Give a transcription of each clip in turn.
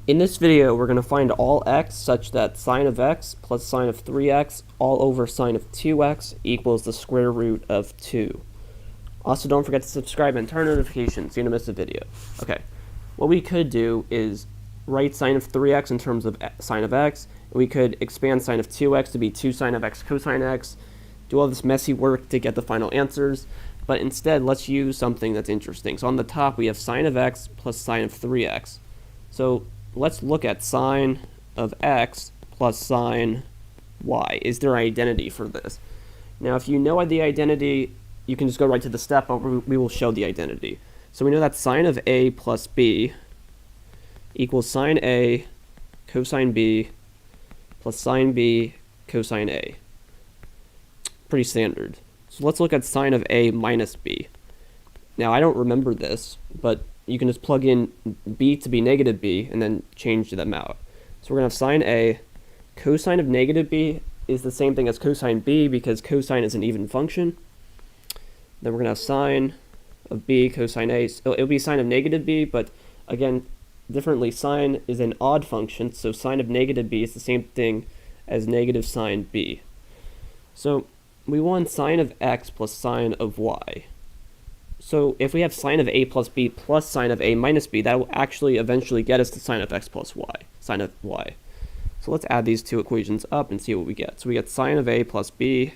In this video, we're going to find all x such that sine of x plus sine of 3x all over sine of 2x equals the square root of 2. Also, don't forget to subscribe and turn notifications so you don't miss a video. Okay, what we could do is write sine of 3x in terms of sine of x. We could expand sine of 2x to be 2 sine of x cosine x, do all this messy work to get the final answers, but instead, let's use something that's interesting. So on the top, we have sine of x plus sine of 3x. So let's look at sine of x plus sine y. Is there identity for this? Now, if you know the identity, you can just go right to the step, but we will show the identity. So we know that sine of a plus b equals sine a cosine b plus sine b cosine a. Pretty standard. So let's look at sine of a minus b. Now, I don't remember this, but you can just plug in b to be negative b and then change them out. So we're going to have sine a. Cosine of negative b is the same thing as cosine b because cosine is an even function. Then we're going to have sine of b cosine a. So it'll be sine of negative b, but again, differently, sine is an odd function, so sine of negative b is the same thing as negative sine b. So we want sine of x plus sine of y. So if we have sine of a plus b plus sine of a minus b, that will actually eventually get us to sine of x plus y, sine of y. So let's add these two equations up and see what we get. So we get sine of a plus b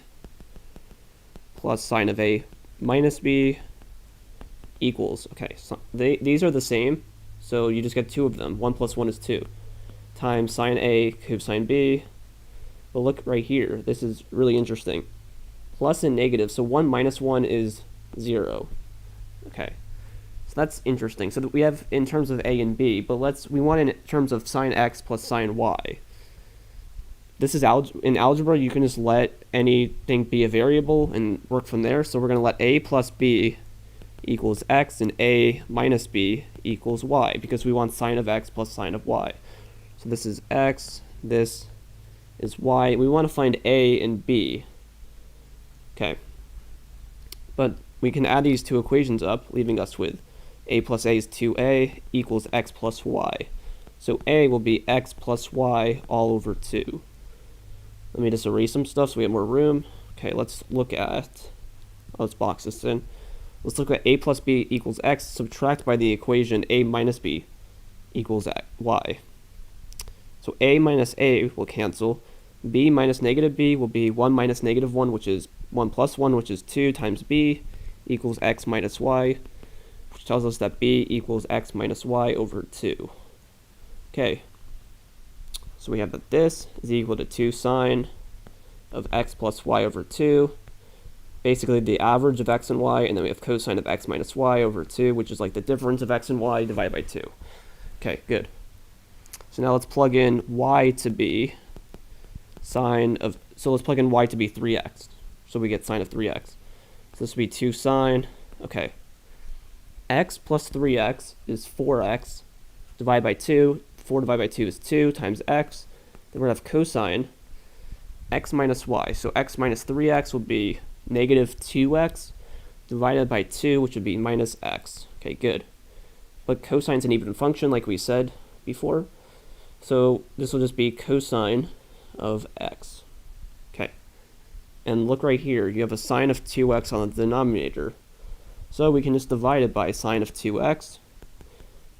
plus sine of a minus b equals, okay, so these are the same, so you just get two of them. 1 plus 1 is 2, times sine a cosine b. But look right here, this is really interesting. Plus and negative, so 1 minus 1 is 0. Okay, so that's interesting. So that we have in terms of a and b, but we want in terms of sine x plus sine y. This is in algebra, you can just let anything be a variable and work from there. So we're going to let a plus b equals x and a minus b equals y because we want sine of x plus sine of y. So this is x, this is y. We want to find a and b. Okay, but we can add these two equations up, leaving us with a plus a is 2a equals x plus y. So a will be x plus y all over 2. Let me just erase some stuff so we have more room. Okay, let's look at, let's box this in. Let's look at a plus b equals x, subtract by the equation a minus b equals y. So a minus a will cancel. B minus negative b will be 1 minus negative 1, which is 1 plus 1, which is 2 times b equals x minus y, which tells us that b equals x minus y over 2. Okay, so we have that this is equal to 2 sine of x plus y over 2, basically the average of x and y, and then we have cosine of x minus y over 2, which is like the difference of x and y divided by 2. Okay, good. So now let's plug in y to be sine of, so let's plug in y to be 3x, so we get sine of 3x. So this would be 2 sine, okay, x plus 3x is 4x, divided by 2, 4 divided by 2 is 2 times x, then we're going to have cosine x minus y, so x minus 3x will be negative 2x, divided by 2, which would be minus x. Okay, good. But cosine's an even function, like we said before, so this will just be cosine of x. Okay. And look right here, you have a sine of 2x on the denominator. So we can just divide it by sine of 2x.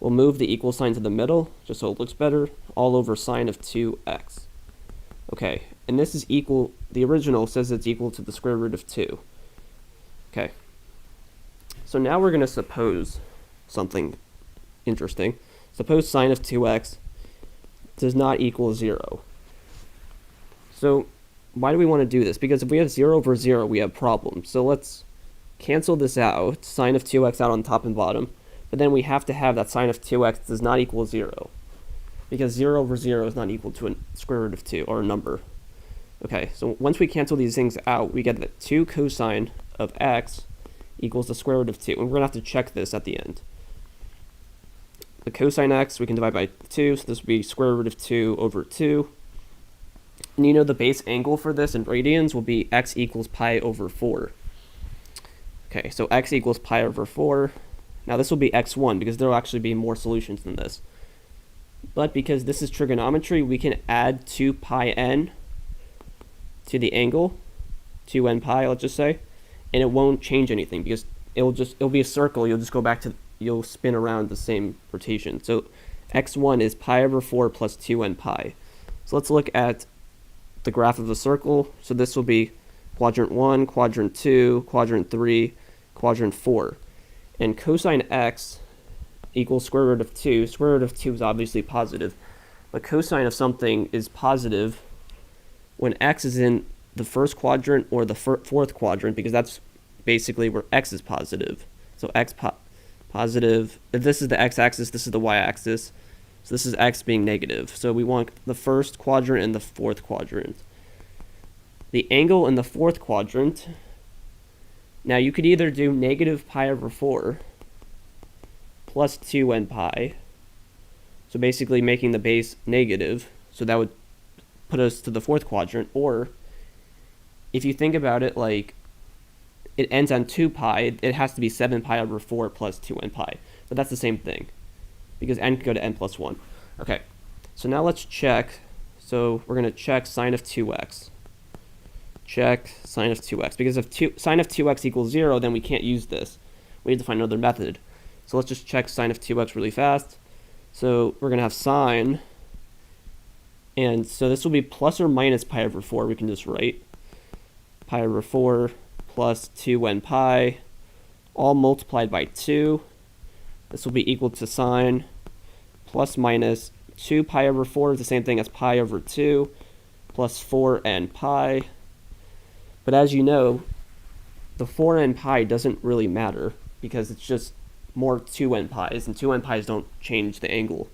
We'll move the equal sign to the middle, just so it looks better, all over sine of 2x. Okay, and this is equal, the original says it's equal to the square root of 2. Okay. So now we're going to suppose something interesting. Suppose sine of 2x does not equal 0. So why do we want to do this? Because if we have 0 over 0, we have problems. So let's cancel this out, sine of 2x out on top and bottom, but then we have to have that sine of 2x does not equal 0, because 0 over 0 is not equal to a square root of 2, or a number. Okay, so once we cancel these things out, we get that 2 cosine of x equals the square root of 2, and we're going to have to check this at the end. The cosine x we can divide by 2, so this would be square root of 2 over 2. And you know the base angle for this in radians will be x equals pi over 4. Okay, so x equals pi over 4. Now this will be x1 because there will actually be more solutions than this. But because this is trigonometry, we can add 2 pi n to the angle, 2n pi, let's just say, and it won't change anything because it'll be a circle. You'll spin around the same rotation. So x1 is pi over 4 plus 2n pi. So let's look at the graph of the circle. So this will be quadrant 1, quadrant 2, quadrant 3, quadrant 4. And cosine x equals square root of 2. Square root of 2 is obviously positive, but cosine of something is positive when x is in the first quadrant or the fourth quadrant, because that's basically where x is positive. So x positive, if this is the x-axis, this is the y-axis. So this is x being negative. So we want the first quadrant and the fourth quadrant. The angle in the fourth quadrant, now you could either do negative pi over 4 plus 2n pi, so basically making the base negative, so that would put us to the fourth quadrant, or if you think about it like it ends on 2 pi, it has to be 7 pi over 4 plus 2n pi, but that's the same thing, because n could go to n plus 1. Okay, so now let's check. So we're going to check sine of 2x. Check sine of 2x, because if sine of 2x equals 0, then we can't use this. We need to find another method. So let's just check sine of 2x really fast. So we're going to have sine, and so this will be plus or minus pi over 4. We can just write pi over 4 plus 2n pi, all multiplied by 2. This will be equal to sine plus minus 2 pi over 4 is the same thing as pi over 2 plus 4n pi. But as you know, the 4n pi doesn't really matter because it's just more 2n pi's, and 2n pi's don't change the angle.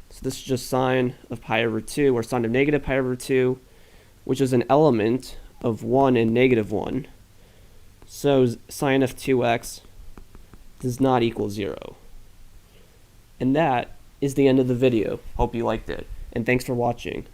So this is just sine of pi over 2, or sine of negative pi over 2, which is an element of 1 and negative 1. So sine of 2x does not equal 0. And that is the end of the video. Hope you liked it, and thanks for watching.